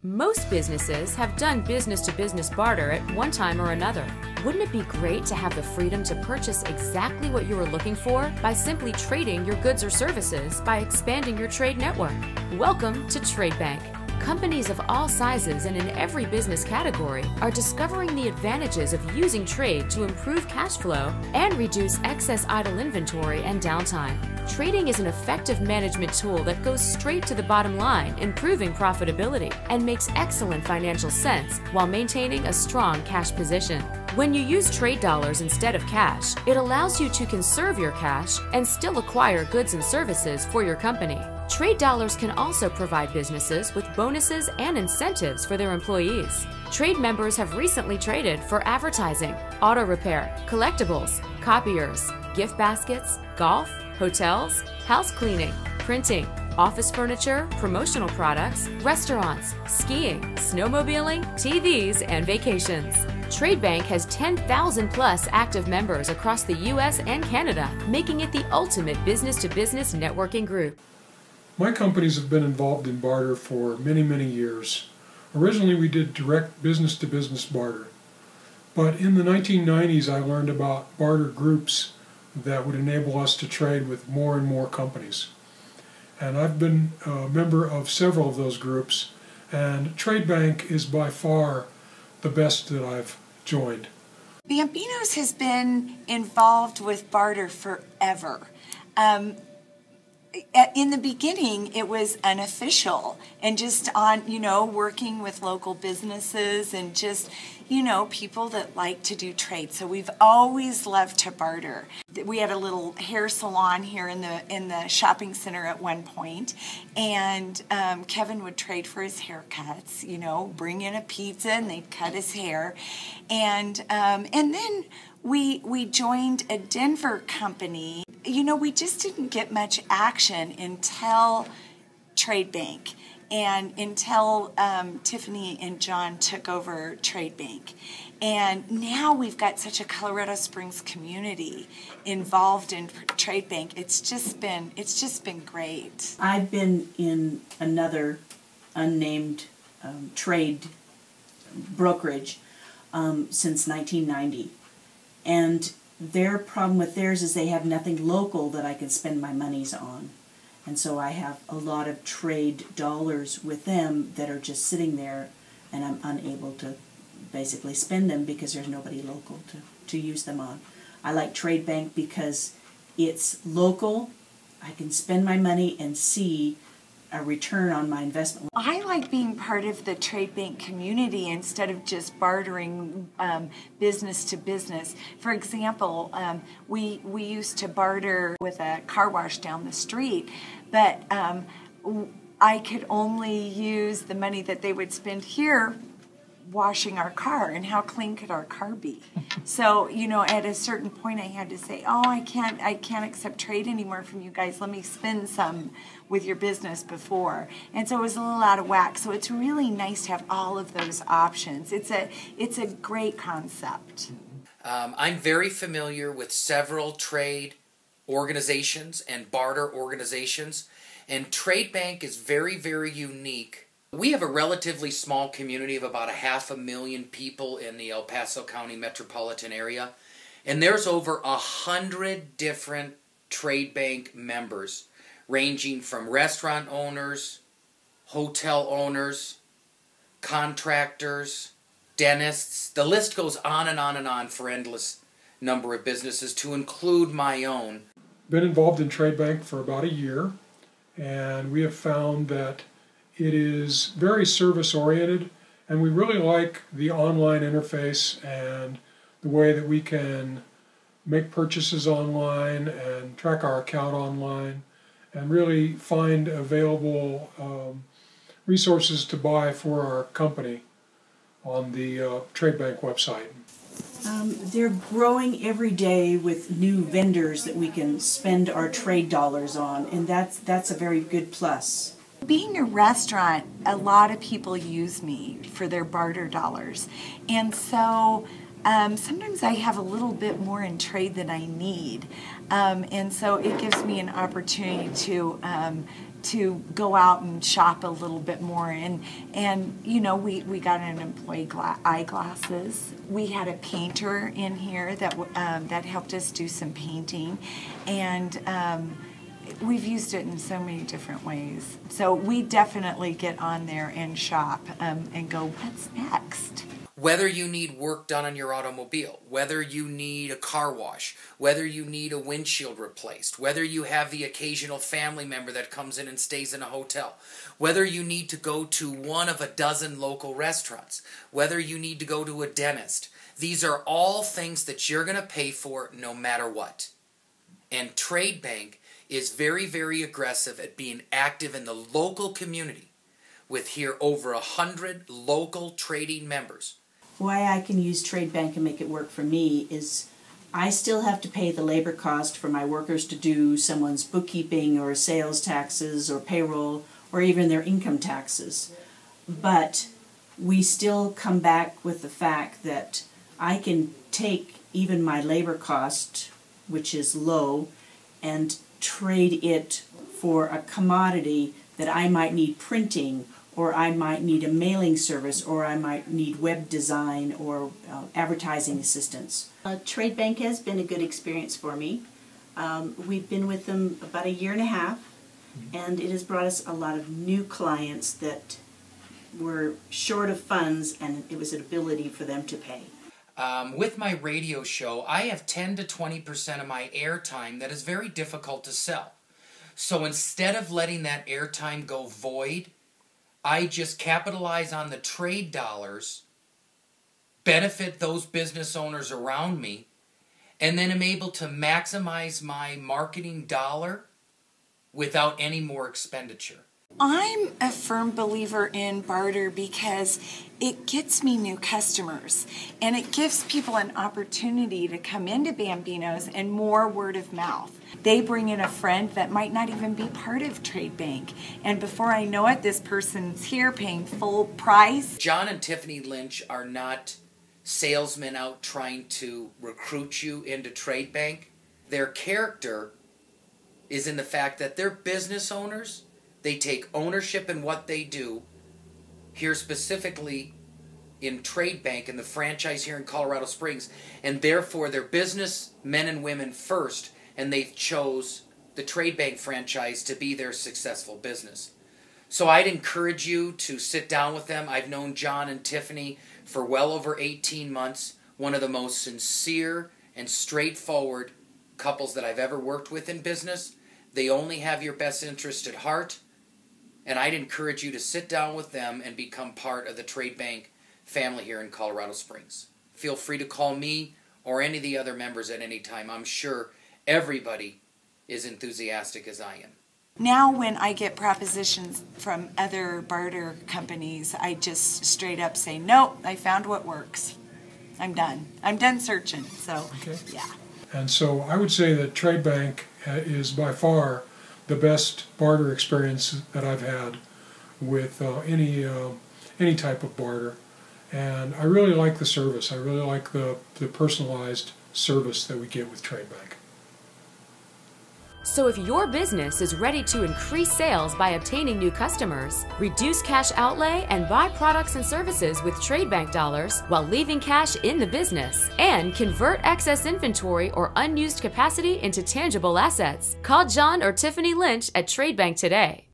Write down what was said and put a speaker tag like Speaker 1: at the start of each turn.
Speaker 1: Most businesses have done business-to-business barter at one time or another. Wouldn't it be great to have the freedom to purchase exactly what you are looking for by simply trading your goods or services by expanding your trade network? Welcome to Tradebank. Companies of all sizes and in every business category are discovering the advantages of using trade to improve cash flow and reduce excess idle inventory and downtime. Trading is an effective management tool that goes straight to the bottom line, improving profitability, and makes excellent financial sense while maintaining a strong cash position. When you use trade dollars instead of cash, it allows you to conserve your cash and still acquire goods and services for your company. Trade dollars can also provide businesses with bonuses and incentives for their employees. Trade members have recently traded for advertising, auto repair, collectibles, copiers, gift baskets, golf, hotels, house cleaning, printing, office furniture, promotional products, restaurants, skiing, snowmobiling, TVs, and vacations. Tradebank has 10,000 plus active members across the U.S. and Canada, making it the ultimate business-to-business networking group.
Speaker 2: My companies have been involved in barter for many, many years. Originally, we did direct business-to-business barter. But in the 1990s, I learned about barter groups that would enable us to trade with more and more companies. And I've been a member of several of those groups, and Tradebank is by far the best that I've joined.
Speaker 3: Bambino's has been involved with barter forever. In the beginning, it was unofficial and just on, working with local businesses and just, people that like to do trade. So we've always loved to barter. We had a little hair salon here in the shopping center at one point, and Kevin would trade for his haircuts, bring in a pizza and they'd cut his hair. And then we joined a Denver company. We just didn't get much action until Tradebank and until Tiffany and John took over Tradebank. And now we've got such a Colorado Springs community involved in Tradebank. It's just been great.
Speaker 4: I've been in another unnamed trade brokerage since 1990. And their problem with theirs is they have nothing local that I can spend my monies on. And so I have a lot of trade dollars with them that are just sitting there, and I'm unable to basically spend them because there's nobody local to use them on. I like Tradebank because it's local. I can spend my money and see a return on my investment.
Speaker 3: I like being part of the Tradebank community instead of just bartering business to business. For example, we used to barter with a car wash down the street, but I could only use the money that they would spend here washing our car, and how clean could our car be? So, at a certain point I had to say, I can't accept trade anymore from you guys. Let me spend some with your business before. And so it was a little out of whack. So it's really nice to have all of those options. It's a great concept.
Speaker 5: I'm very familiar with several trade organizations and barter organizations, and Tradebank is very, very unique. We have a relatively small community of about 500,000 people in the El Paso County metropolitan area, and there's over 100 different Tradebank members, ranging from restaurant owners, hotel owners, contractors, dentists. The list goes on and on and on for endless number of businesses, to include my own.
Speaker 2: Been involved in Tradebank for about a year, and we have found that it is very service-oriented, and we really like the online interface and the way that we can make purchases online and track our account online and really find available resources to buy for our company on the Tradebank website.
Speaker 4: They're growing every day with new vendors that we can spend our trade dollars on, and that's a very good plus.
Speaker 3: Being a restaurant, a lot of people use me for their barter dollars, and so sometimes I have a little bit more in trade than I need, and so it gives me an opportunity to to go out and shop a little bit more. And you know, we got an employee eyeglasses. We had a painter in here that helped us do some painting, and we've used it in so many different ways. So we definitely get on there and shop and go, what's next?
Speaker 5: Whether you need work done on your automobile, whether you need a car wash, whether you need a windshield replaced, whether you have the occasional family member that comes in and stays in a hotel, whether you need to go to one of a dozen local restaurants, whether you need to go to a dentist, these are all things that you're going to pay for no matter what. And Tradebank is very, very aggressive at being active in the local community with here over 100 local trading members.
Speaker 4: Why I can use Tradebank and make it work for me is I still have to pay the labor cost for my workers to do someone's bookkeeping or sales taxes or payroll or even their income taxes. But we still come back with the fact that I can take even my labor cost, which is low, and trade it for a commodity that I might need printing, or I might need a mailing service, or I might need web design or advertising assistance.
Speaker 6: Tradebank has been a good experience for me. We've been with them about 1.5 years, and it has brought us a lot of new clients that were short of funds, and it was an ability for them to pay.
Speaker 5: With my radio show, I have 10 to 20% of my airtime that is very difficult to sell. So instead of letting that airtime go void, I just capitalize on the trade dollars, benefit those business owners around me, and then am able to maximize my marketing dollar without any more expenditure.
Speaker 3: I'm a firm believer in barter because it gets me new customers, and it gives people an opportunity to come into Bambino's and more word of mouth. They bring in a friend that might not even be part of Tradebank, and before I know it, this person's here paying full price.
Speaker 5: John and Tiffany Lynch are not salesmen out trying to recruit you into Tradebank. Their character is in the fact that they're business owners. They take ownership in what they do. Here specifically in Tradebank and the franchise here in Colorado Springs, and therefore they're business men and women first, and they chose the Tradebank franchise to be their successful business. So I'd encourage you to sit down with them. I've known John and Tiffany for well over 18 months, one of the most sincere and straightforward couples that I've ever worked with in business. They only have your best interest at heart, and I'd encourage you to sit down with them and become part of the Tradebank family here in Colorado Springs. Feel free to call me or any of the other members at any time. I'm sure everybody is enthusiastic as I am.
Speaker 3: Now when I get propositions from other barter companies, I just straight up say, nope, I found what works. I'm done. I'm done searching. So,
Speaker 2: Okay.
Speaker 3: Yeah.
Speaker 2: And so I would say that Tradebank is by far the best barter experience that I've had with any type of barter. And I really like the service. I really like the personalized service that we get with Tradebank.
Speaker 1: So if your business is ready to increase sales by obtaining new customers, reduce cash outlay, and buy products and services with Tradebank dollars while leaving cash in the business, and convert excess inventory or unused capacity into tangible assets, call John or Tiffany Lynch at Tradebank today.